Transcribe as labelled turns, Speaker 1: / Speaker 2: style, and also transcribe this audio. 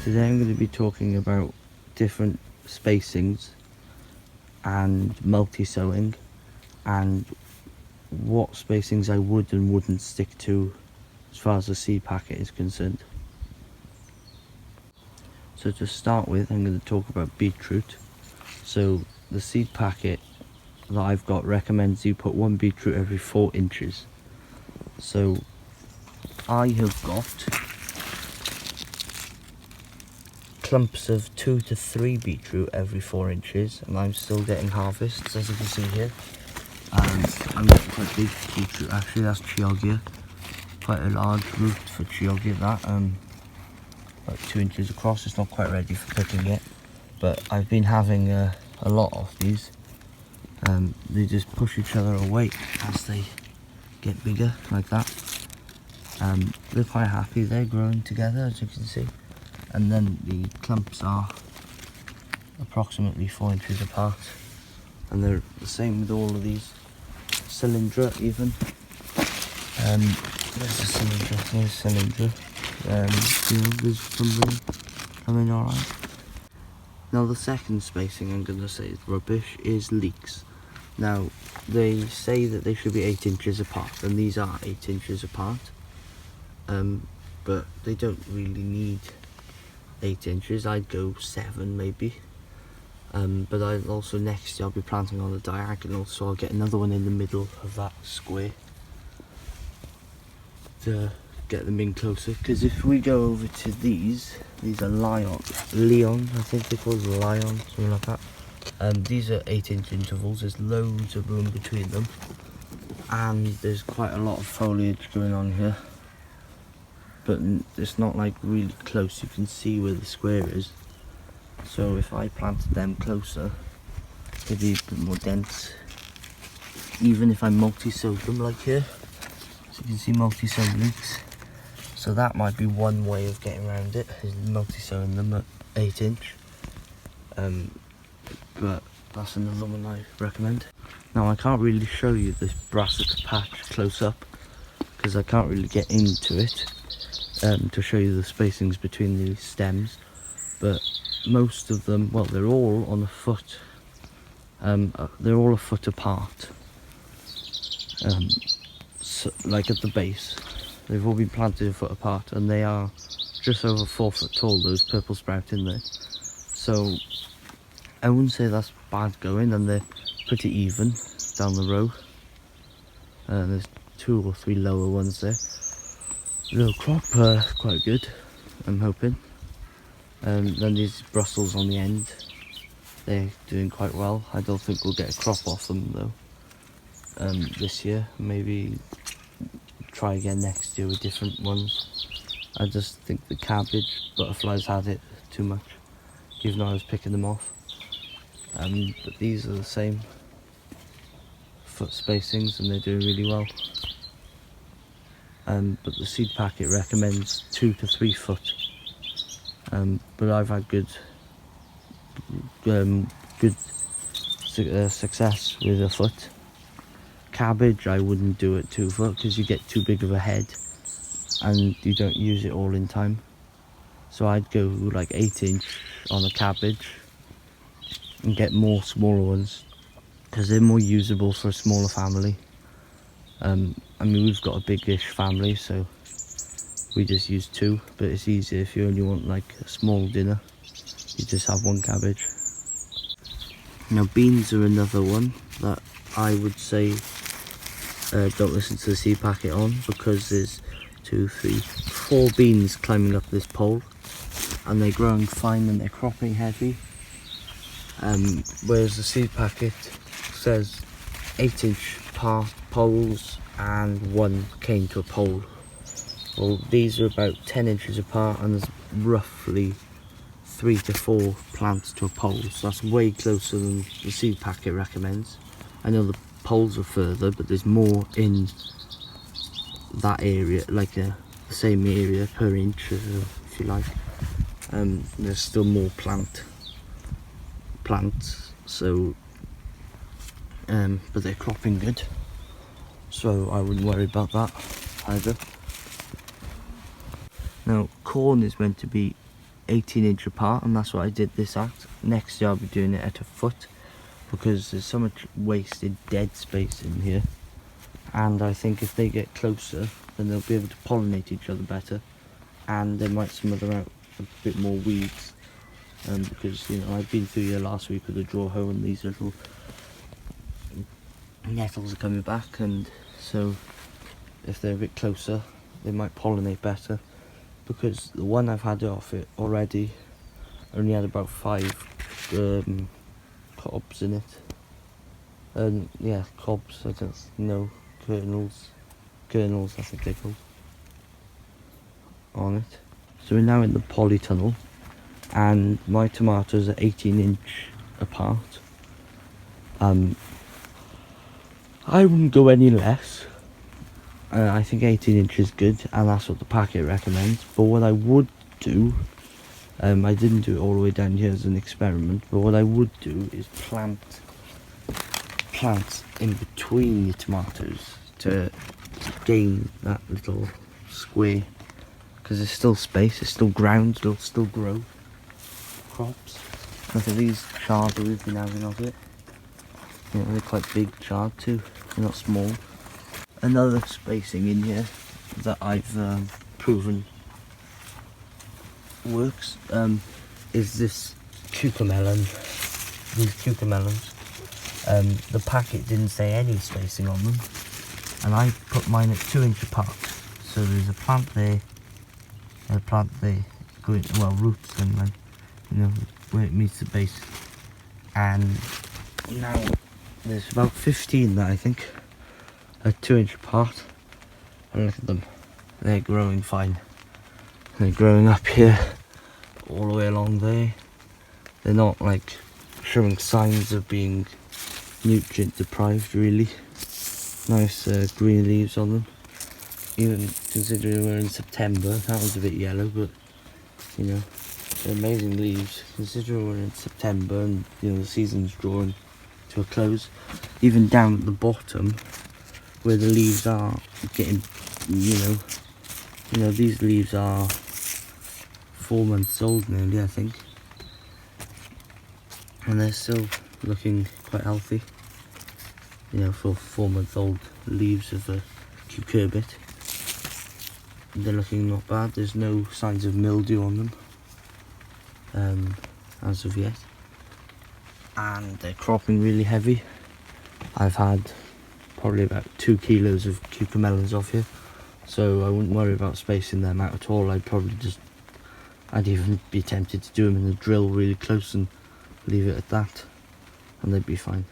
Speaker 1: Today I'm going to be talking about different spacings and multi-sowing and what spacings I would and wouldn't stick to as far as the seed packet is concerned. So to start with, I'm going to talk about beetroot. So the seed packet that I've got recommends you put one beetroot every 4 inches. So I have got clumps of 2 to 3 beetroot every 4 inches, and I'm still getting harvests, as you can see here. I'm getting quite big beetroot actually. That's Chioggia, quite a large root for Chioggia, that about 2 inches across. It's not quite ready for picking yet, but I've been having a lot of these. They just push each other away as they get bigger, like that. They're quite happy, they're growing together, as you can see. And then the clumps are approximately 4 inches apart, and they're the same with all of these. Cylindra even. There's the cylindra, there's cylindra. There's something coming alright. Now the second spacing I'm going to say is rubbish is leeks. Now they say that they should be 8 inches apart, and these are 8 inches apart, but they don't really need 8 inches. I'd go 7 maybe, but I'll also next year I'll be planting on the diagonal, so I'll get another one in the middle of that square to get them in closer. Because if we go over to these are Leon, I think they're called Lion, something like that. These are 8-inch intervals. There's loads of room between them, and there's quite a lot of foliage going on here, but it's not like really close. You can see where the square is, so if I planted them closer, they'd be a bit more dense. Even if I multi-sowed them like here, so you can see multi-sowed leeks. So that might be one way of getting around it, is multi-sowing them at 8 inch. But that's another one I recommend. Now I can't really show you this brassica patch close up because I can't really get into it to show you the spacings between the stems, but most of them, well, they're all on a foot. They're all a foot apart. So, like at the base, they've all been planted a foot apart, and they are just over 4 foot tall, those purple sprout in there. So I wouldn't say that's bad going, and they're pretty even down the row. There's 2 or 3 lower ones there. Little crop, quite good, I'm hoping. Then these Brussels on the end, they're doing quite well. I don't think we'll get a crop off them though this year. Maybe try again next year with different ones. I just think the cabbage butterflies had it too much, even though I was picking them off. But these are the same foot spacings, and they're doing really well. But the seed packet recommends 2 to 3 foot. But I've had good success with a foot. Cabbage, I wouldn't do it 2 foot because you get too big of a head and you don't use it all in time. So I'd go like 8 inch on a cabbage and get more smaller ones because they're more usable for a smaller family. I mean, we've got a big-ish family, so we just use 2, but it's easier if you only want like a small dinner. You just have 1 cabbage. Now beans are another one that I would say don't listen to the seed packet on, because there's 2, 3, 4 beans climbing up this pole, and they're growing fine and they're cropping heavy. Whereas the seed packet says 8 inch poles and 1 cane to a pole. Well, these are about 10 inches apart, and there's roughly 3 to 4 plants to a pole, so that's way closer than the seed packet recommends. I know the poles are further, but there's more in that area, like the same area per inch, if you like. There's still more plants, so but they're cropping good, so I wouldn't worry about that either. Now corn is meant to be 18-inch apart, and that's what I did this at. Next year I'll be doing it at a foot, because there's so much wasted dead space in here, and I think if they get closer then they'll be able to pollinate each other better, and they might smother out a bit more weeds, because you know, I've been through here last week with a draw hoe and these little nettles are coming back, and so if they're a bit closer they might pollinate better, because the one I've had off it already only had about 5 cobs in it. Yeah, cobs, I don't know, kernels I think they're called, on it. So we're now in the polytunnel, and my tomatoes are 18-inch apart. I wouldn't go any less. I think 18 inches is good, and that's what the packet recommends. But what I would do, I didn't do it all the way down here as an experiment, but what I would do is plant plants in between your tomatoes to gain that little square, because there's still space, there's still ground, it'll still grow crops. Look at these shards that we've been having of it. You know, they're quite big chard too, they're not small. Another spacing in here that I've proven works is this cucamelon. These cucamelons. The packet didn't say any spacing on them, and I put mine at 2-inch apart. So there's a plant there, and a plant there, going, well, roots and like, you know, where it meets the base. And now there's about 15 that I think are 2-inch apart, and look at them, they're growing fine. They're growing up here all the way along there. They're not like showing signs of being nutrient deprived really. Nice green leaves on them, even considering we're in September. That was a bit yellow, but you know, they're amazing leaves considering we're in September and you know the season's drawing to a close. Even down at the bottom where the leaves are getting, you know these leaves are 4 months old nearly, I think, and they're still looking quite healthy, you know, for 4-month-old leaves of a cucurbit. They're looking not bad. There's no signs of mildew on them as of yet, and they're cropping really heavy. I've had probably about 2 kilos of cucamelons off here, so I wouldn't worry about spacing them out at all. I'd even be tempted to do them in a drill really close and leave it at that, and they'd be fine.